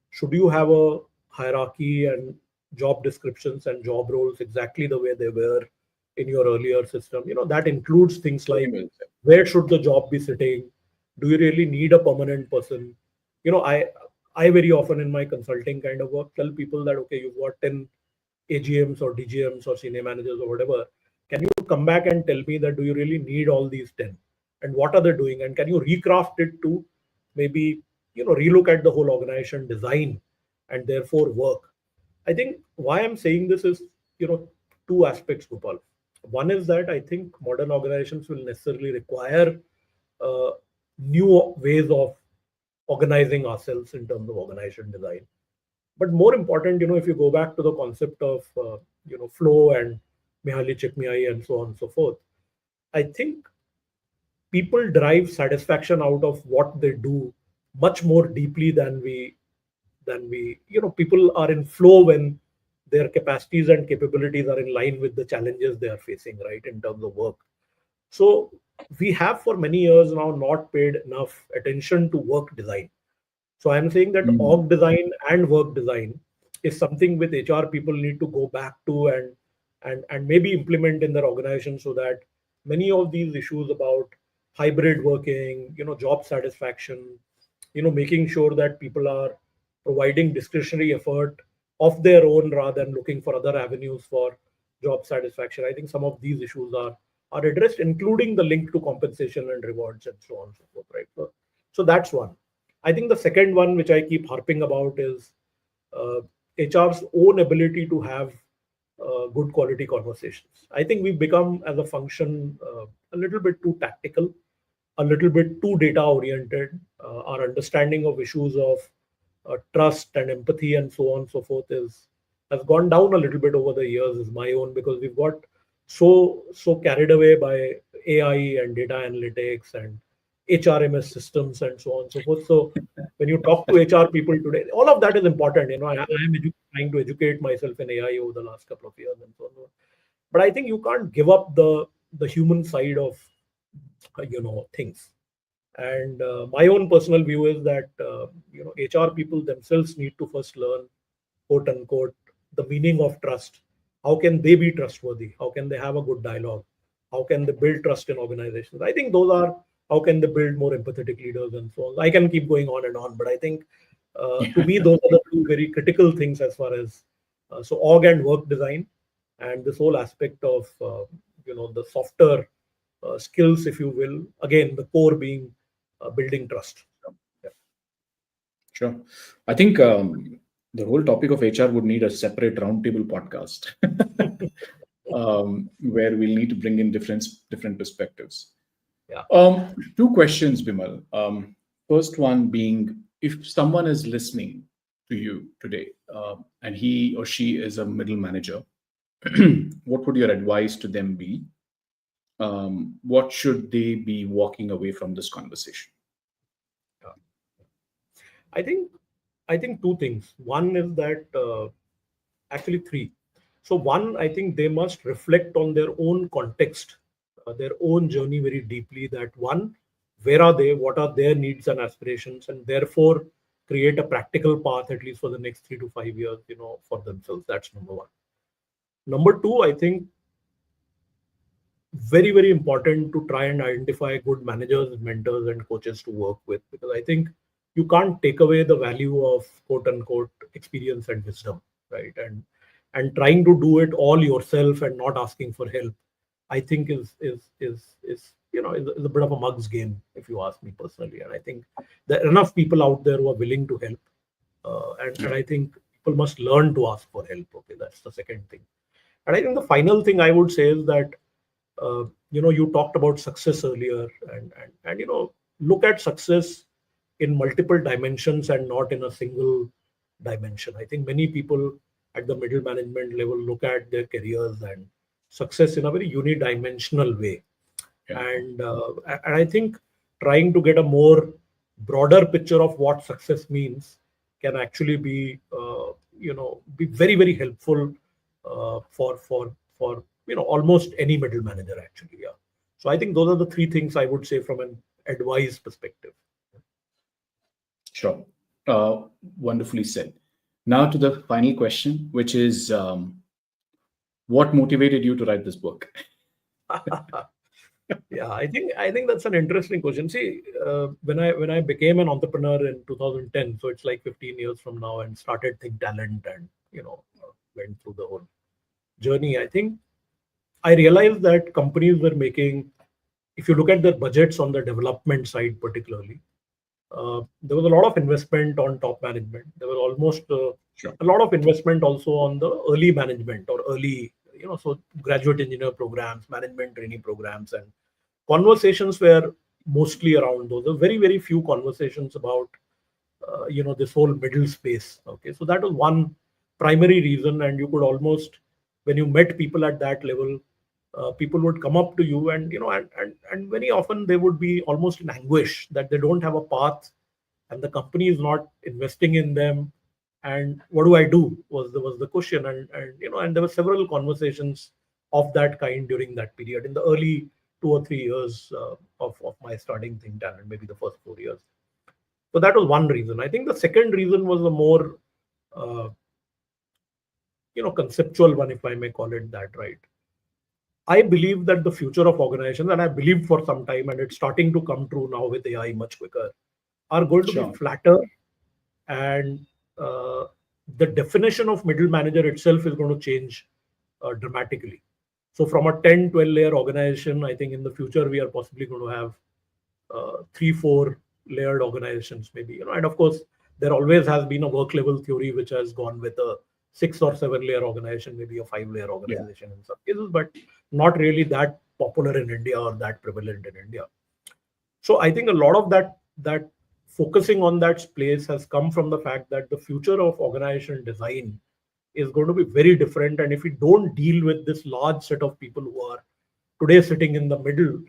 should you have a hierarchy and job descriptions and job roles exactly the way they were in your earlier system? That includes things Very like, well said. where should the job be sitting? Do you really need a permanent person? I very often in my consulting kind of work tell people that, okay, you've got 10 AGMs or DGMs or senior managers or whatever. Can you come back and tell me that, do you really need all these 10? And what are they doing? And can you recraft it to maybe, relook at the whole organization design and therefore work? I think why I'm saying this is, two aspects, Gopal. One is that I think modern organizations will necessarily require uh, new ways of organizing ourselves in terms of organization design. But more important, if you go back to the concept of flow and Mihaly Csikszentmihalyi and so on and so forth, I think people derive satisfaction out of what they do much more deeply than we people are in flow when their capacities and capabilities are in line with the challenges they are facing, right, in terms of work. So we have for many years now not paid enough attention to work design. So I'm saying that Mm. org design and work design is something with HR people need to go back to and maybe implement in their organization, so that many of these issues about hybrid working, job satisfaction, making sure that people are providing discretionary effort of their own rather than looking for other avenues for job satisfaction. I think some of these issues are addressed, including the link to compensation and rewards and so on and so forth, right? So that's one. I think the second one, which I keep harping about, is uh, HR's own ability to have good quality conversations. I think we've become, as a function, a little bit too tactical, a little bit too data oriented. Our understanding of issues of trust and empathy and so on and so forth has gone down a little bit over the years, is my own, because we've got so carried away by AI and data analytics and HRMS systems and so on and so forth. So when you talk to HR people today, all of that is important. I am trying to educate myself in AI over the last couple of years and so on. But I think you can't give up the human side of things. And my own personal view is that HR people themselves need to first learn, quote unquote, the meaning of trust. How can they be trustworthy? How can they have a good dialogue? How can they build trust in organizations? I think those are, how can they build more empathetic leaders and so on. I can keep going on and on, but I think to me those are the two very critical things as far as so org and work design, and this whole aspect of the softer skills, if you will. Again, the core being building trust. Yeah. Sure. I think the whole topic of HR would need a separate roundtable podcast where we'll need to bring in different perspectives. Yeah. Two questions, Bimal. First one being, if someone is listening to you today and he or she is a middle manager, what would your advice to them be? What should they be walking away from this conversation? Yeah. I think two things. One is that actually three. So one, I think they must reflect on their own context, their own journey very deeply. That one, where are they? What are their needs and aspirations? And therefore create a practical path, at least for the next 3 to 5 years, for themselves. That's number one. Number two, I think very, very important to try and identify good managers, mentors, and coaches to work with, because I think you can't take away the value of, quote unquote, experience and wisdom, right? And trying to do it all yourself and not asking for help, I think is a bit of a mug's game, if you ask me personally. And I think there are enough people out there who are willing to help, and I think people must learn to ask for help. Okay, that's the second thing. And I think the final thing I would say is that you talked about success earlier, and look at success in multiple dimensions and not in a single dimension. I think many people at the middle management level look at their careers and success in a very unidimensional way. Yeah. And I think trying to get a more broader picture of what success means can actually be very, very helpful for almost any middle manager, actually. Yeah. So I think those are the three things I would say from an advice perspective. Sure. Uh, Wonderfully said. Now to the final question, which is what motivated you to write this book? Yeah, I think that's an interesting question. See, when I became an entrepreneur in 2010, so it's like 15 years from now, and started Think Talent, and went through the whole journey. I think I realized that companies were making, if you look at their budgets on the development side, particularly, there was a lot of investment on top management. There was almost Sure. a lot of investment also on the early management or early, so graduate engineer programs, management trainee programs, and conversations were mostly around those. There were very, very few conversations about, this whole middle space. Okay, so that was one primary reason, and you could almost, when you met people at that level, people would come up to you, and and very often they would be almost in anguish that they don't have a path, and the company is not investing in them. And what do I do? Was the question, and there were several conversations of that kind during that period in the early 2 or 3 years of my starting Think Talent, maybe the first 4 years. So that was one reason. I think the second reason was a more uh, conceptual one, if I may call it that, right? I believe that the future of organizations, and I believed for some time, and it's starting to come true now with AI much quicker, are going to be Sure. flatter, and uh, the definition of middle manager itself is going to change dramatically. So from a 10, 12 layer organization, I think in the future we are possibly going to have 3, 4 layered organizations, maybe, and of course there always has been a work level theory which has gone with a 6 or 7 layer organization, maybe a 5 layer Yeah. organization in some cases, but not really that popular in India or that prevalent in India. So I think a lot of that focusing on that place has come from the fact that the future of organization design is going to be very different, and if we don't deal with this large set of people who are today sitting in the middle,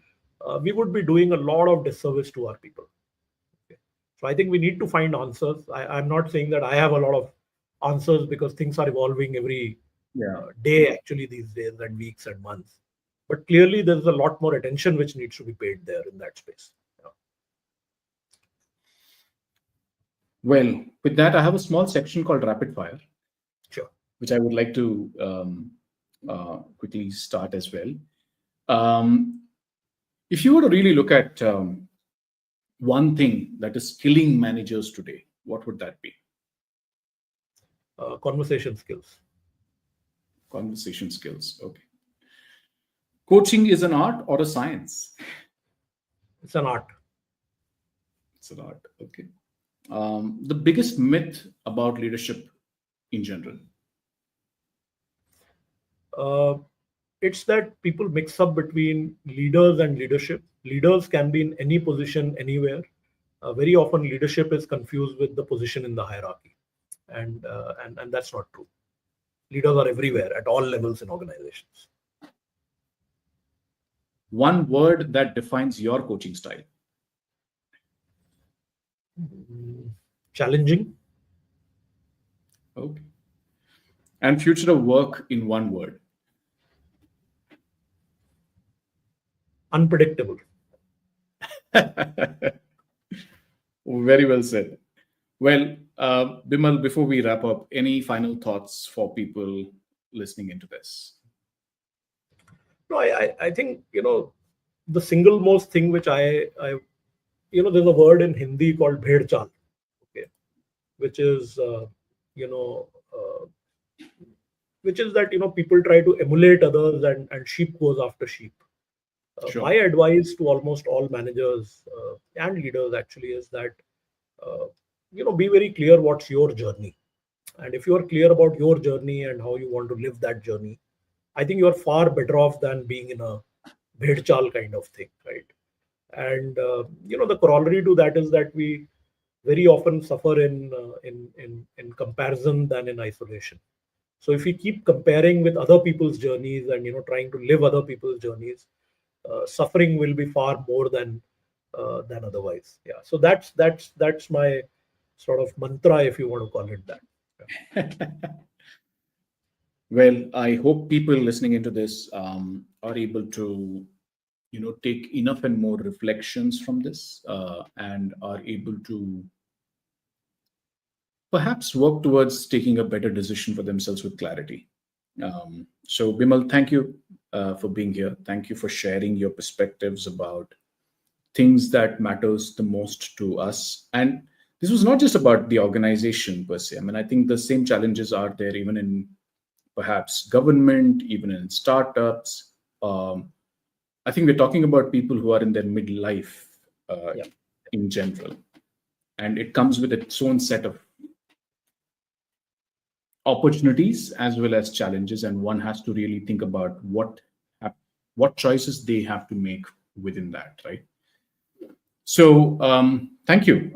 we would be doing a lot of disservice to our people. Okay. So I think we need to find answers. I'm not saying that I have a lot of answers, because things are evolving every Yeah. day actually these days, and weeks and months. But clearly there's a lot more attention which needs to be paid there in that space. Yeah. Well, with that, I have a small section called Rapid Fire, Sure. which I would like to quickly start as well. Um, if you were to really look at one thing that is killing managers today, what would that be? Conversation skills. Conversation skills. Okay. Coaching is an art or a science? It's an art. It's an art. Okay. The biggest myth about leadership in general? Uh, it's that people mix up between leaders and leadership. Leaders can be in any position anywhere. Very often, leadership is confused with the position in the hierarchy, and that's not true. Leaders are everywhere at all levels in organizations. One word that defines your coaching style? Mm, Challenging. Okay. And future of work in one word? Unpredictable. Very well said. Well, Bimal, before we wrap up, any final thoughts for people listening into this? No, I think the single most thing which there's a word in Hindi called bhed chal, okay, which is you know uh, which is that people try to emulate others, and sheep goes after sheep. My Sure. advice to almost all managers and leaders actually is that uh, be very clear what's your journey, and if you are clear about your journey and how you want to live that journey, I think you are far better off than being in a bhed chal kind of thing, right? And the corollary to that is that we very often suffer in comparison than in isolation. So if we keep comparing with other people's journeys, and trying to live other people's journeys, suffering will be far more than otherwise. Yeah. So that's my sort of mantra, if you want to call it that. Well, I hope people listening into this are able to, take enough and more reflections from this and are able to perhaps work towards taking a better decision for themselves with clarity. So, Bimal, thank you for being here. Thank you for sharing your perspectives about things that matters the most to us. And this was not just about the organization per se. I mean, I think the same challenges are there even in perhaps government, even in startups. Um, I think we're talking about people who are in their midlife uh, Yeah. in general, and it comes with its own set of opportunities as well as challenges, and one has to really think about what choices they have to make within that, right? So, thank you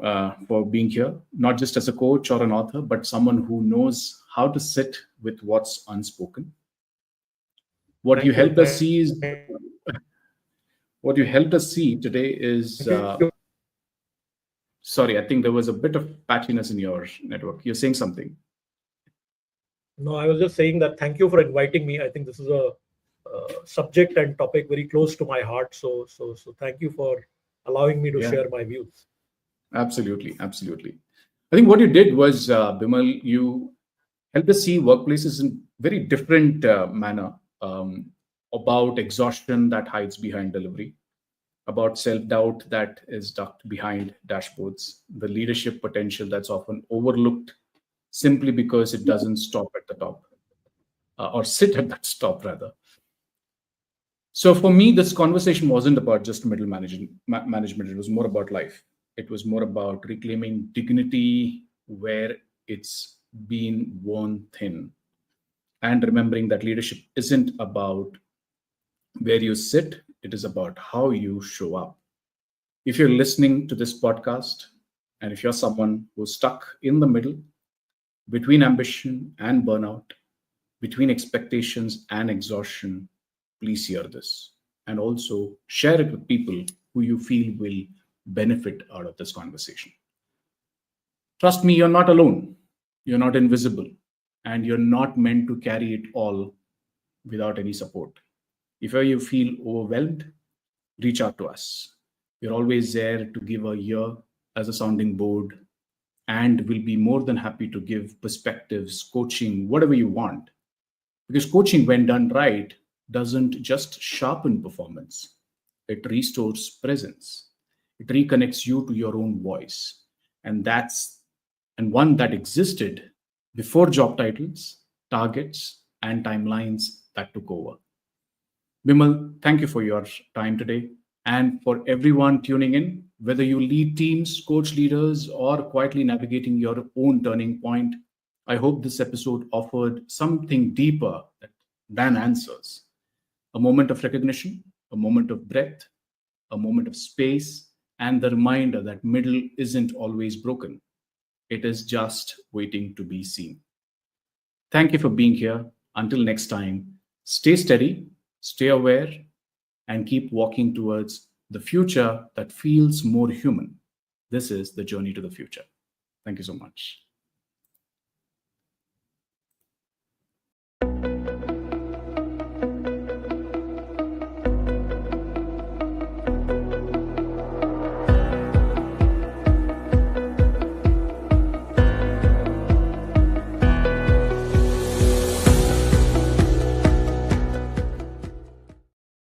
for being here, not just as a coach or an author, but someone who knows how to sit with what's unspoken. What you Thank you. helped us see is what you helped us see today is. Thank you. Sorry, I think there was a bit of patchiness in your network. You're saying something. No, I was just saying that thank you for inviting me. I think this is a subject and topic very close to my heart. So thank you for allowing me to Yeah, share my views. absolutely, absolutely. I think what you did was, Bimal, you helped us see workplaces in very different manner, about exhaustion that hides behind delivery, about self-doubt that is ducked behind dashboards, the leadership potential that's often overlooked simply because it doesn't stop at the top, or sit at that top rather. So for me, this conversation wasn't about just management. It was more about life. It was more about reclaiming dignity where it's been worn thin, and remembering that leadership isn't about where you sit, it is about how you show up. If you're listening to this podcast, and if you're someone who's stuck in the middle between ambition and burnout, between expectations and exhaustion, please hear this. And also share it with people who you feel will benefit out of this conversation. Trust me, you're not alone, you're not invisible, and you're not meant to carry it all without any support. If you feel overwhelmed, reach out to us. We're always there to give a ear as a sounding board, and we'll be more than happy to give perspectives, coaching, whatever you want. Because coaching, when done right, doesn't just sharpen performance, it restores presence. It reconnects you to your own voice. And one that existed before job titles, targets, and timelines that took over. Bimal, thank you for your time today. And for everyone tuning in, whether you lead teams, coach leaders, or quietly navigating your own turning point, I hope this episode offered something deeper than answers. A moment of recognition, a moment of breath, a moment of space, and the reminder that middle isn't always broken. It is just waiting to be seen. Thank you for being here. Until next time, stay steady, stay aware, and keep walking towards the future that feels more human. This is the journey to the future. Thank you so much.